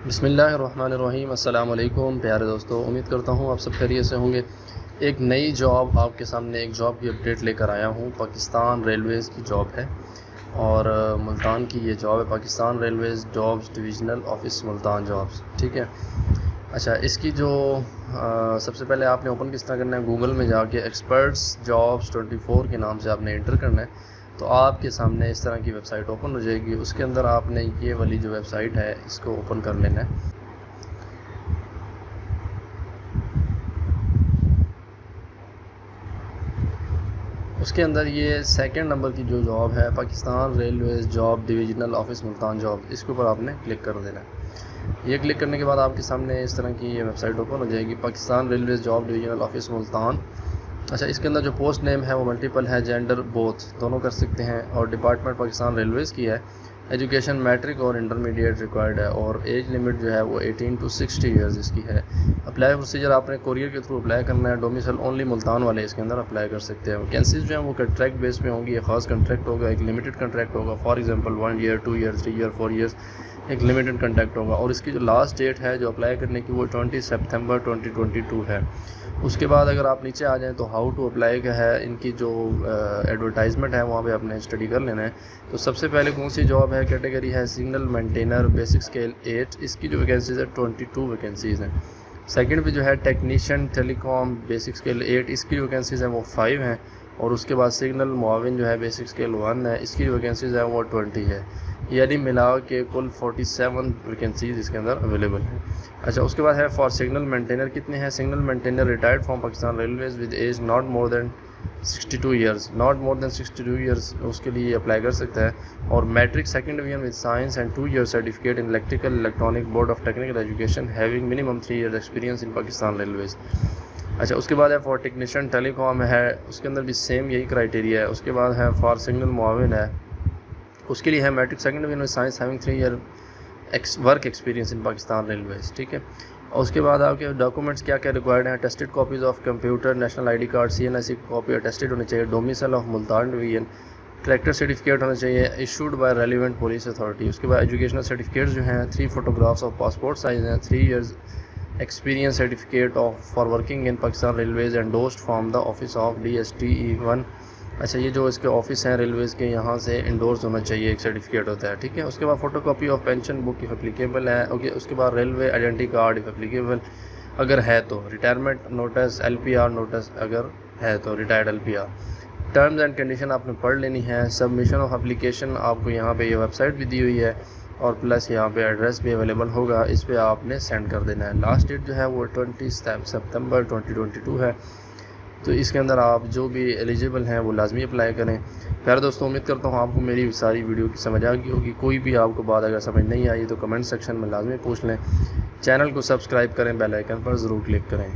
بسم اللہ الرحمن الرحیم۔ السلام علیکم پیارے دوستو، امید کرتا ہوں آپ سب خیریت سے ہوں گے۔ ایک نئی جاب آپ کے سامنے، ایک جاب کی اپڈیٹ لے کر آیا ہوں۔ پاکستان ریلویز کی جاب ہے اور ملتان کی یہ جاب ہے، Pakistan railways jobs divisional office Multan jobs, ٹھیک ہے۔ اچھا، اس کی جو سب سے پہلے آپ نے اوپن کس طرح کرنا ہے، گوگل میں جا کے ایکسپرٹس جابز 24 کے نام سے آپ نے انٹر کرنا ہے، تو آپ کے سامنے اس طرح کی ویب سائٹ اوپن ہو جائے گی۔ اس کے اندر آپ نے یہ والی جو ویب سائٹ ہے اس کو اوپن کر لینا ہے۔ اس کے اندر یہ سیکنڈ نمبر کی جو جاب ہے، Pakistan Railways job divisional office Multan job, اس کے اوپر آپ نے کلک کر دینا ہے۔ یہ کلک کرنے کے بعد آپ کے سامنے اس طرح کی یہ ویب سائٹ اوپن ہو جائے گی، Pakistan Railways job divisional office Multan. اچھا، اس کے اندر جو پوسٹ نیم ہے وہ ملٹیپل ہے، جینڈر بوتھ دونوں کر سکتے ہیں، اور ڈپارٹمنٹ پاکستان ریلویز کی ہے۔ ایجوکیشن میٹرک اور انٹرمیڈیٹ ریکوائرڈ ہے، اور ایج لمٹ جو ہے وہ 18 to 60 ایئرز اس کی ہے۔ اپلائی پروسیجر آپ نے کوریئر کے تھرو اپلائی کرنا ہے، ڈومیسل اونلی ملتان والے اس کے اندر اپلائی کر سکتے ہیں۔ ویکینسیز جو ہیں وہ کنٹریکٹ بیس پہ ہوں گی، ایک خاص کنٹریکٹ ہوگا، ایک لمیٹڈ کنٹریکٹ ہوگا، for example 1 year 2 years 3 years 4 years ایک لمیٹڈ کنٹریکٹ ہوگا، اور اس کی جو لاسٹ ڈیٹ ہے جو اپلائی کرنے کی وہ 20 سپتمبر 2022 ہے۔ اس کے بعد اگر آپ نیچے آ جائیں تو ہاؤ ٹو اپلائی کا ہے، ان کی جو ایڈورٹائزمنٹ ہے وہاں پہ آپ نے اسٹڈی کر لینا ہے۔ تو سب سے پہلے کون سی جاب ہے، کیٹیگری ہے سگنل مینٹینر، بیسک اسکیل 8، اس کی جو ویکینسیز ہے 22 ویکینسیز ہیں۔ سیکنڈ پہ جو ہے ٹیکنیشین ٹیلی کام بیسک اسکیل 8، اس کی جو ویکینسیز ہیں وہ 5 ہیں، اور اس کے بعد سگنل معاون جو ہے بیسک اسکیل 1 ہے، اس کی جو ویکینسیز ہیں وہ 20 ہے، یعنی ملا کے کل 47 ویکینسیز اس کے اندر اویلیبل ہیں۔ اچھا، اس کے بعد ہے فار سگنل مینٹینر کتنے ہیں، signal maintainer retired from Pakistan Railways with age not more than 62 years, not more than 62 years اس کے لیے اپلائی کر سکتا ہے، اور matric second division with science and 2 year certificate in electrical electronic board of technical education having minimum 3 years experience in Pakistan Railways. اچھا، اس کے بعد ہے فار ٹیکنیشین ٹیلی کام ہے، اس کے اندر بھی سیم یہی کرائٹیریا ہے۔ اس کے بعد ہے فار سگنل معاون ہے، اس کے لیے ہے matric second division with science having 3 year work experience in Pakistan Railways, ٹھیک ہے۔ اور اس کے بعد آپ کے ڈاکومنٹس کیا کیا ریکوائرڈ ہیں، tested copies of computer, national I D card, CNSE copy attested ہونی چاہیے، domicile of Multan division, character certificate ہونا چاہیے issued by relevant police authority. اس کے بعد ایجوکیشنل سرٹیفکیٹس جو ہیں 3 فوٹوگرافس آف پاسپورٹ سائز ہیں، 3 years experience certificate of for working in Pakistan railways endorsed from the office of DSTE1۔ اچھا، یہ جو اس کے آفس ہیں ریلویز کے، یہاں سے انڈورس ہونا چاہیے، ایک سرٹیفکیٹ ہوتا ہے، ٹھیک ہے۔ اس کے بعد photo copy of pension book if applicable ہے، اوکے۔ اس کے بعد railway identity card if applicable اگر ہے تو، ریٹائرمنٹ نوٹس، LPR نوٹس اگر ہے تو، retired LPR۔ Terms and condition آپ نے پڑھ لینی ہے۔ سبمیشن آف اپلیکیشن آپ کو یہاں پہ یہ ویب سائٹ بھی دی ہوئی ہے، اور پلس یہاں پہ ایڈریس بھی اویلیبل ہوگا، اس پہ آپ نے سینڈ کر دینا ہے۔ لاسٹ ڈیٹ جو ہے وہ 20 سپتمبر 2022 ہے، تو اس کے اندر آپ جو بھی ایلیجیبل ہیں وہ لازمی اپلائی کریں۔ پیارے دوستوں، امید کرتا ہوں آپ کو میری ساری ویڈیو کی سمجھ آ گئی ہوگی۔ کوئی بھی آپ کو بات اگر سمجھ نہیں آئی تو کمنٹ سیکشن میں لازمی پوچھ لیں۔ چینل کو سبسکرائب کریں، بیل آئیکن پر ضرور کلک کریں۔